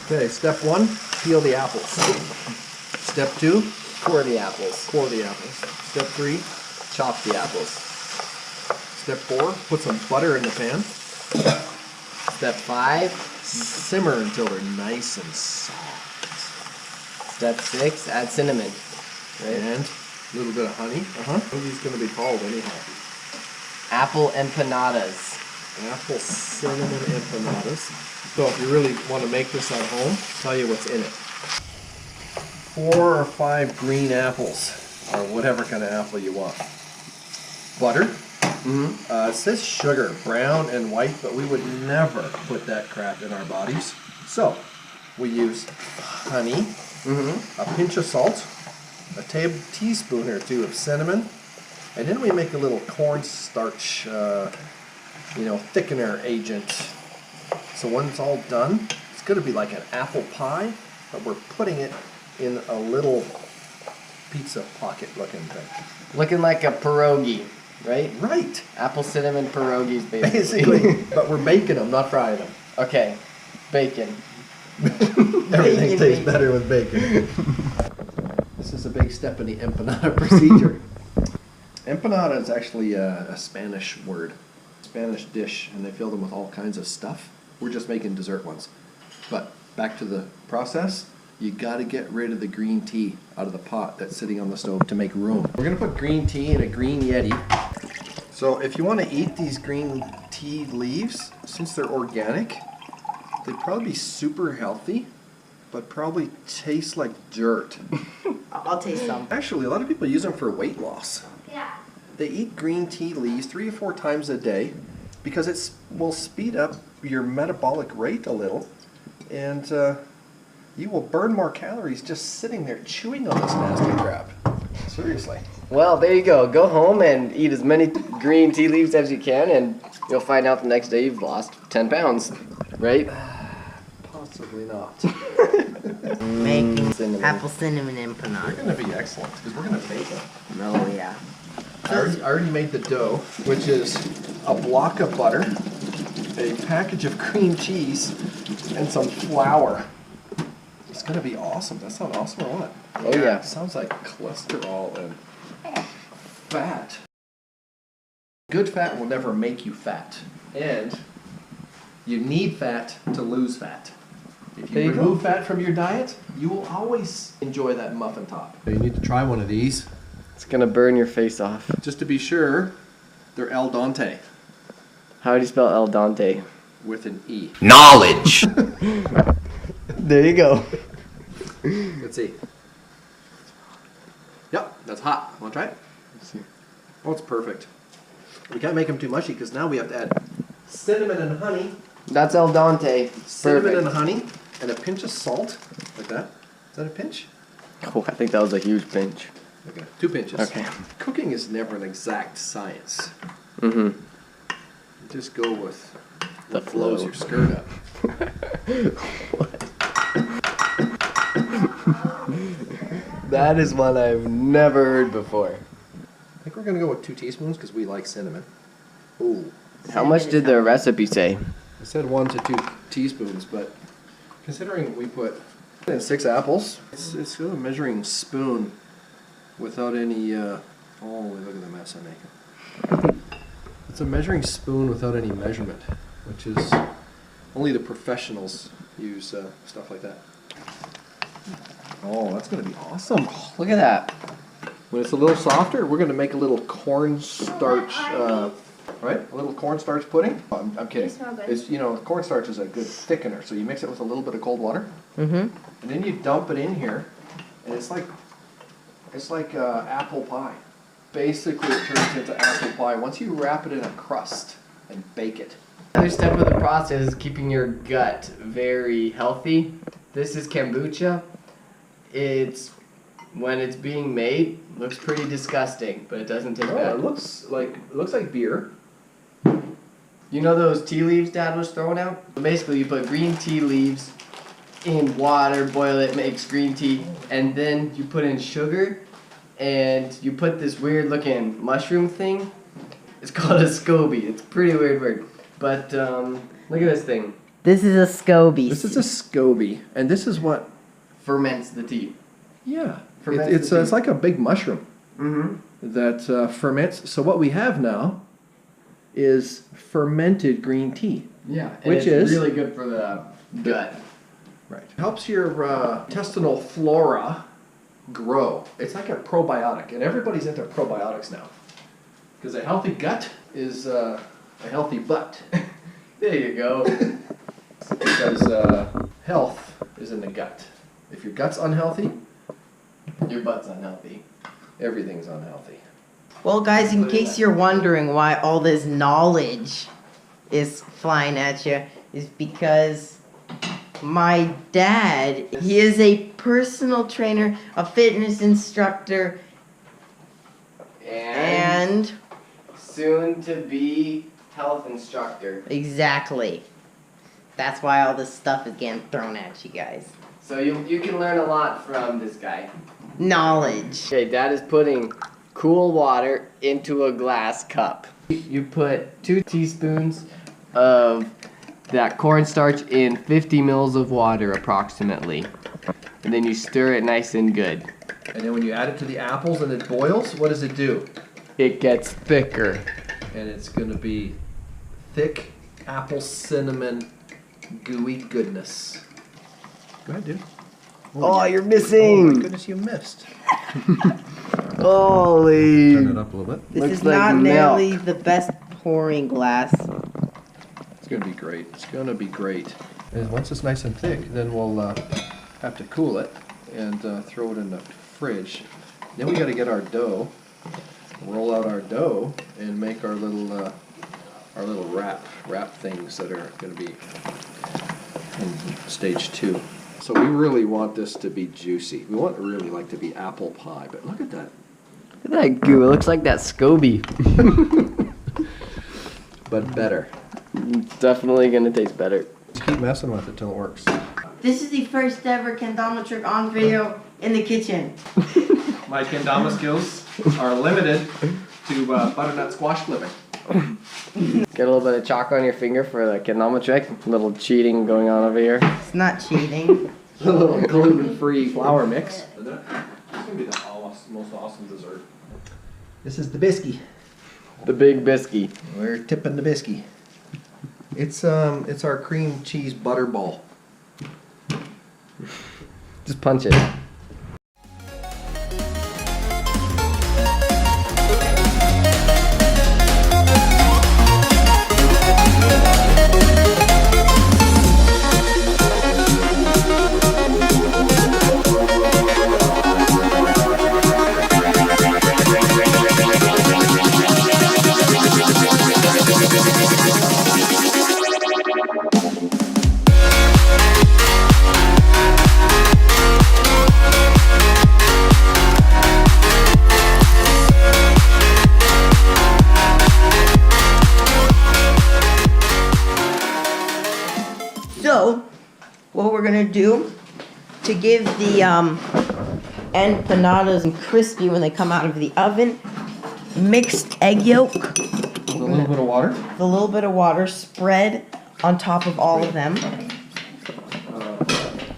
Okay, step 1, peel the apples. Step 2, Core the apples. core the apples. Step 3, Chop the apples. step 4, put some butter in the pan. Step 5. Simmer until they're nice and soft. Step 6. Add cinnamon. Right? And a little bit of honey. What are these going to be called anyhow? Apple empanadas. Apple cinnamon empanadas. So if you really want to make this at home, I'll tell you what's in it. 4 or 5 green apples, or whatever kind of apple you want. Butter. It says sugar, brown and white, but we would never put that crap in our bodies. So we use honey, a pinch of salt, a teaspoon or 2 of cinnamon, and then we make a little cornstarch, thickener agent. So when it's all done, it's going to be like an apple pie, but we're putting it in a little pizza pocket looking thing. Looking like a pierogi, right? Right. Apple cinnamon pierogies, basically. Basically, but we're baking them, not frying them. Okay, bacon. Everything tastes better with bacon. This is a big step in the empanada procedure. Empanada is actually a Spanish word, Spanish dish, and they fill them with all kinds of stuff. We're just making dessert ones. But back to the process, you got to get rid of the green tea out of the pot that's sitting on the stove to make room. We're going to put green tea in a green Yeti. So if you want to eat these green tea leaves, since they're organic, they'd probably be super healthy, but probably taste like dirt. I'll taste some. Actually, a lot of people use them for weight loss. Yeah. They eat green tea leaves 3 or 4 times a day because it will speed up your metabolic rate a little, and you will burn more calories just sitting there chewing on this nasty crap. Seriously. Well, there you go. Go home and eat as many green tea leaves as you can, and you'll find out the next day you've lost 10 pounds, right? Possibly not. Making Cinnamon. apple cinnamon They're empanada. going to be excellent because we're going to bake them. Oh yeah. I already made the dough, which is a block of butter, a package of cream cheese, and some flour. It's going to be awesome. That sound awesome or what? Oh yeah. It sounds like cholesterol and fat. Good fat will never make you fat. And you need fat to lose fat. If you remove fat from your diet, you will always enjoy that muffin top. You need to try one of these. It's gonna burn your face off. Just to be sure, they're al dente How do you spell el dente? with an E. Knowledge. There you go. Let's see. Yep, that's hot. Want to try it? Let's see. Oh, it's perfect. We can't make them too mushy because now we have to add cinnamon and honey. That's el dente. Cinnamon Perfect. and honey and a pinch of salt, like that. Is that a pinch? Oh, I think that was a huge pinch. Okay, 2 pinches. Okay. Cooking is never an exact science. Mm-hmm. You just go with The what flows flow. your skirt up. That is one I've never heard before. I think we're going to go with 2 teaspoons because we like cinnamon. Ooh. How much did the recipe say? I said 1 to 2 teaspoons, but considering we put in 6 apples, it's a measuring spoon without any, oh, look at the mess I'm making. It's a measuring spoon without any measurement, which is, only the professionals use stuff like that. Oh, that's going to be awesome. Look at that. When it's a little softer, we're going to make a little cornstarch, right? A little cornstarch pudding. Oh, I'm kidding. They smell good. It's, cornstarch is a good thickener, so you mix it with a little bit of cold water, Mm-hmm. and then you dump it in here, and it's like apple pie. Basically, it turns into apple pie once you wrap it in a crust and bake it. Another step of the process is keeping your gut very healthy. This is kombucha. When it's being made, looks pretty disgusting, but it doesn't taste Oh, bad. it looks like beer. You know those tea leaves Dad was throwing out? Basically, you put green tea leaves in water, boil it, makes green tea, and then you put in sugar, and you put this weird looking mushroom thing. It's called a SCOBY. It's a pretty weird word. But look at this thing. This is a SCOBY. This is a SCOBY, and this is what? Ferments the tea. Yeah, Ferments it's like a big mushroom Mm-hmm. that ferments. So what we have now is fermented green tea. Yeah, and Which it's is really good for the gut. right. Helps your intestinal flora grow. It's like a probiotic, and everybody's into probiotics now. Because a healthy gut is a healthy butt. There you go. Because health is in the gut. If your gut's unhealthy, Your butt's unhealthy. everything's unhealthy. Well, guys, in case you're wondering why all this knowledge is flying at you, is because my dad, he is a personal trainer, a fitness instructor, and soon to be health instructor. exactly. That's why all this stuff is getting thrown at you guys. So you can learn a lot from this guy. Knowledge. Okay, Dad is putting cool water into a glass cup. You put 2 teaspoons of that cornstarch in 50 mils of water approximately. And then you stir it nice and good. And then when you add it to the apples and it boils, what does it do? It gets thicker. And it's going to be thick apple cinnamon gooey goodness. Go ahead, dude. Oh, you're Oh missing! my goodness, you missed. Holy! Turn it up a little bit. This Looks is like not milk. nearly the best pouring glass. It's going to be great. It's going to be great. And once it's nice and thick, then we'll have to cool it and throw it in the fridge. Then we got to get our dough, roll out our dough, and make our little wrap things that are going to be in stage 2. So we really want this to be juicy. We want it really like to be apple pie, but look at that. Look at that goo, it looks like that SCOBY. But better. It's definitely gonna taste better. Just keep messing with it till it works. This is the first ever kendama trick on video in the kitchen. My kendama skills are limited to butternut squash flipping. Get a little bit of chalk on your finger for the kendama trick. A little cheating going on over here. It's not cheating. A little gluten-free flour mix. This is gonna be the most awesome dessert. This is the biscuit. The big biscuit. We're tipping the biscuit. It's our cream cheese butter ball. Just punch it. So, what we're gonna do to give the empanadas crispy when they come out of the oven, mixed egg yolk With a little bit of water. with a little bit of water spread on top of all of them.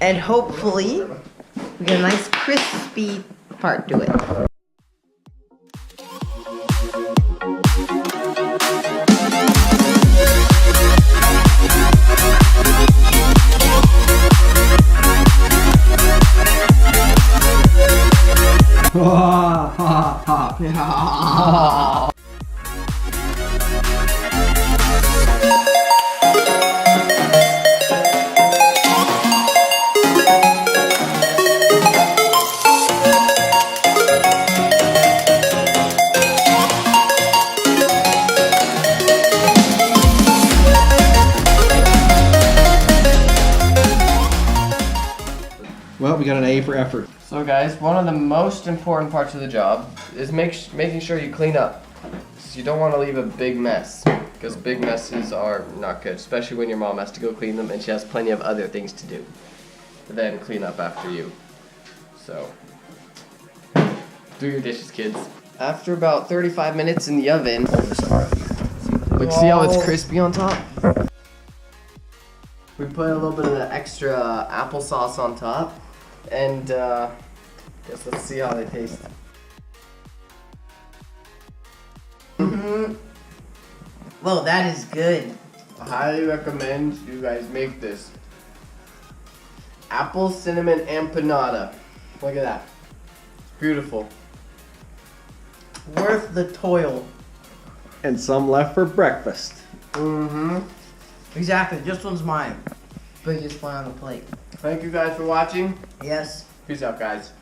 And hopefully, we get a nice crispy part to it. Well, we got an A for effort. So guys, one of the most important parts of the job is making sure you clean up. So you don't want to leave a big mess, because big messes are not good, especially when your mom has to go clean them and she has plenty of other things to do than clean up after you. So, do your dishes, kids. After about 35 minutes in the oven, look, see how it's crispy on top? We put a little bit of the extra applesauce on top, and guess let's see how they taste. Whoa, that is good. I highly recommend you guys make this. Apple cinnamon empanada. Look at that. It's beautiful. Worth the toil. And some left for breakfast. Mm-hmm. Exactly, this one's mine. Biggest one on the plate. Thank you guys for watching. Yes. Peace out, guys.